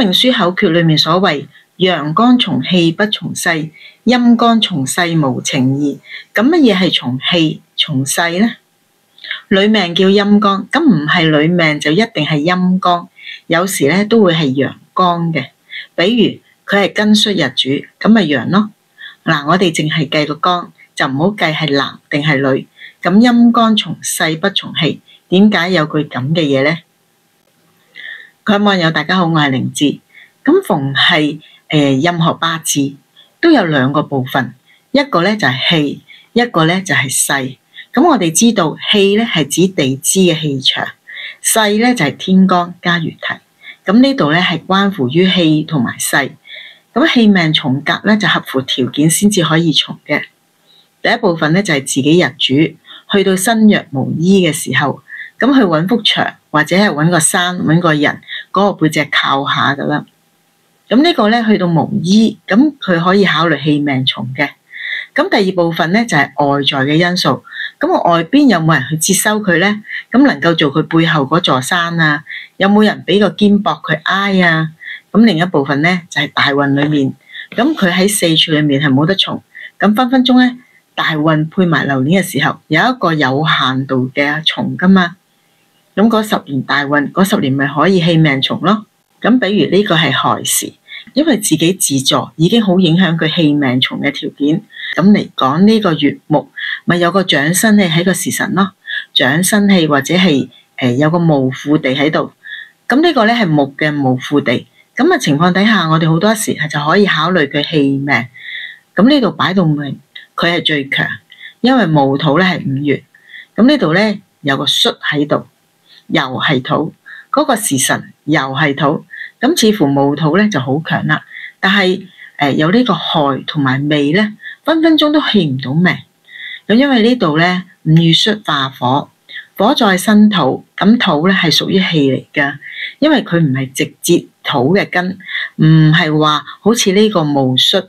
命書口訣裏面所謂陽剛從氣不從勢，陰剛從勢無情義。咁乜嘢係從氣從勢呢？女命叫陰剛，咁唔係女命就一定係陰剛，有時咧都會係陽剛嘅。比如佢係庚戌日主，咁咪陽咯。嗱，我哋淨係計個剛，就唔好計係男定係女。咁陰剛從勢不從氣，點解有句咁嘅嘢呢？各位網友大家好，我係靈芝。咁逢係任何八字都有兩個部分，一個咧就係氣，一個咧就係勢。咁我哋知道氣咧係指地支嘅氣場，勢咧就係天干加月題。咁呢度咧係關乎於氣同埋勢。咁氣命從格咧就合乎條件先至可以從嘅。第一部分咧就係自己日主，去到身弱無依嘅時候，咁去揾幅牆或者係揾個山揾個人嗰個背脊靠下噶啦。咁呢個咧去到無依，咁佢可以考慮氣命從嘅。咁第二部分咧就係外在嘅因素。咁外邊有冇人去接收佢咧？咁能夠做佢背後嗰座山啊？有冇人俾個肩膊佢挨啊？咁另一部分咧就係大運裏面，咁佢喺四柱裏面係冇得從。咁分分鐘咧大運配埋流年嘅時候，有一個有限度嘅從噶嘛。咁嗰10年大運，嗰10年咪可以氣命從咯。咁比如呢個係亥時，因為自己自助已經好影響佢氣命從嘅條件。咁嚟講呢個月木咪有個長生氣喺個時辰咯，長生氣或者係有個無父地喺度。咁呢個咧係木嘅無父地。咁嘅情況底下，我哋好多時就可以考慮佢氣命。咁呢度擺到明，佢係最強，因為戊土咧係5月。咁呢度咧有個戌喺度，又係土，嗰個時辰又係土。咁似乎戊土咧就好強啦。但係有呢個亥同埋未咧，分分鐘都氣唔到命。咁因為呢度咧5月戌化火，火在生土，咁土咧係屬於氣嚟噶，因為佢唔係直接土嘅根，唔係話好似呢個戊戌，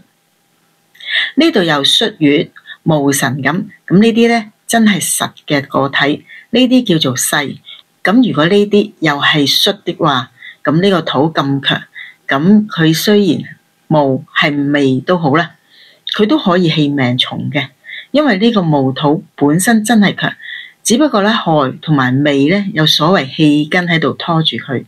呢度又戌月戊辰咁，咁呢啲咧真係實嘅個體，呢啲叫做勢。咁如果呢啲又係戌的話，咁呢個土咁強，咁佢雖然戊係未都好啦，佢都可以氣命從嘅，因為呢個戊土本身真係強，只不過咧亥同埋未咧有所謂氣根喺度拖住佢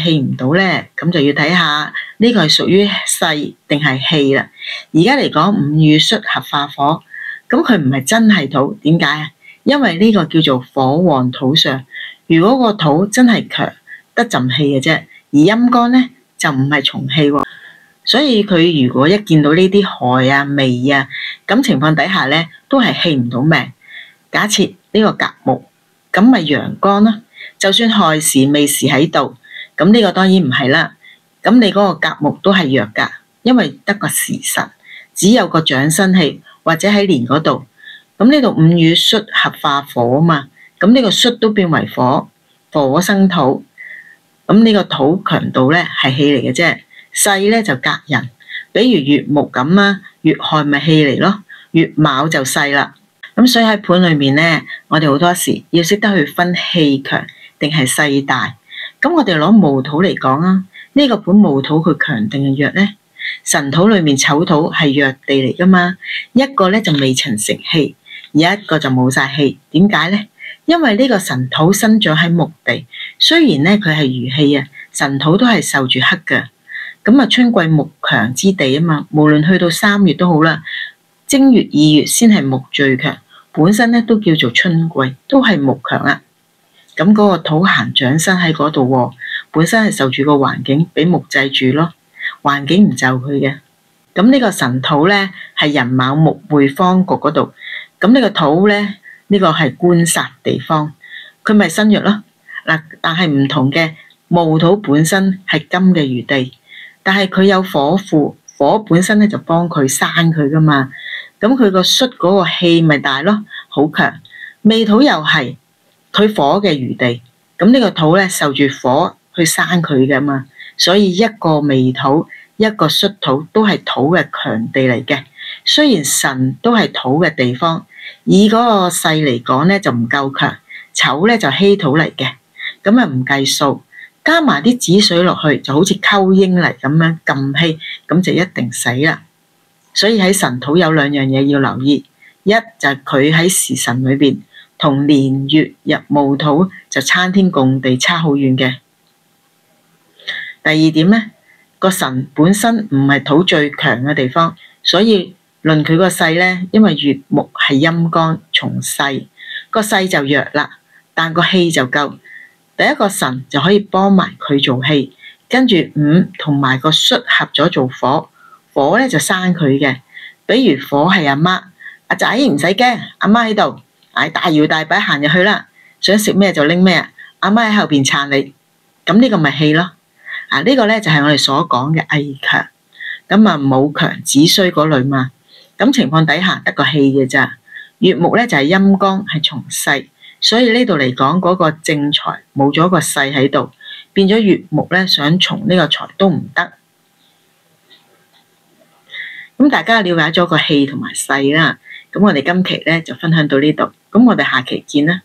氣唔到咧，咁就要睇下呢個係屬於勢定係氣啦。而家嚟講5月戌合化火，咁佢唔係真係土，點解啊？因為呢個叫做火旺土上，如果個土真係強，得陣氣嘅啫，而陰乾咧就唔係從氣喎。所以佢如果一見到呢啲亥啊、未啊，咁情況底下咧都係氣唔到命。假設呢個甲木，咁咪陽剛咯。就算亥時、未時喺度，咁呢個當然唔係啦。咁你嗰個甲木都係弱噶，因為得個時辰，只有個長生氣或者喺年嗰度。咁呢度5月戌合化火啊嘛，咁呢個戌都變為火，火生土。咁呢個土強度咧係氣嚟嘅啫。勢咧就隔人，比如月木咁啦，月亥咪氣嚟咯，月卯就勢啦。咁所以喺盤裏面咧，我哋好多時要識得去分氣強定係勢大。咁我哋攞戊土嚟講啊，呢個盤戊土佢強定係弱咧？辰土裏面丑土係弱地嚟噶嘛，一個咧就未曾成氣，而一個就冇晒氣。點解咧？因為呢個辰土生長喺木地，雖然咧佢係餘氣啊，辰土都係受住克噶。咁啊，春季木強之地啊嘛，無論去到3月都好啦，正月、2月先係木最強，本身咧都叫做春季，都係木強啦。咁嗰個土行長生喺嗰度，本身係受住個環境俾木制住咯，環境唔就佢嘅。咁呢個辰土咧係寅卯木會方局嗰度，咁呢個土咧呢個係官殺地方，佢咪身弱咯。嗱，但係唔同嘅，戊土本身係金嘅餘地。但係佢有火庫，火本身咧就幫佢生佢噶嘛，咁佢個戌嗰個氣咪大咯，好強。未土又係佢火嘅餘地，咁呢個土咧受住火去生佢噶嘛，所以一個未土，一個戌土都係土嘅強地嚟嘅。雖然辰都係土嘅地方，以嗰個勢嚟講咧就唔夠強，丑咧就稀土嚟嘅，咁啊唔計數。加埋啲紫水落去，就好似溝英泥咁樣撳稀，咁就一定死啦。所以喺神土有兩樣嘢要留意，一就係佢喺時辰裏邊同年月日戊土就參天共地，差好遠嘅。第二點呢，個神本身唔係土最強嘅地方，所以論佢個勢呢，因為乙木係陰干從勢，個勢就弱啦，但個氣就夠。第一個神就可以幫埋佢做氣，跟住午同埋個戌合咗做火，火咧就生佢嘅。比如火係阿媽，阿仔唔使驚，阿媽喺度，大搖大擺行入去啦，想食咩就拎咩啊，阿媽喺後邊撐你，咁呢個咪氣咯。呢個咧就係我哋所講嘅毅強，咁啊武強子衰嗰類嘛。咁情況底下得個氣嘅咋，乙木咧就係陰剛係從勢。所以呢度嚟講嗰個正財冇咗個勢喺度，變咗乙木咧想從呢個財都唔得。咁大家了解咗個氣同埋勢啦，咁我哋今期咧就分享到呢度，咁我哋下期見啦。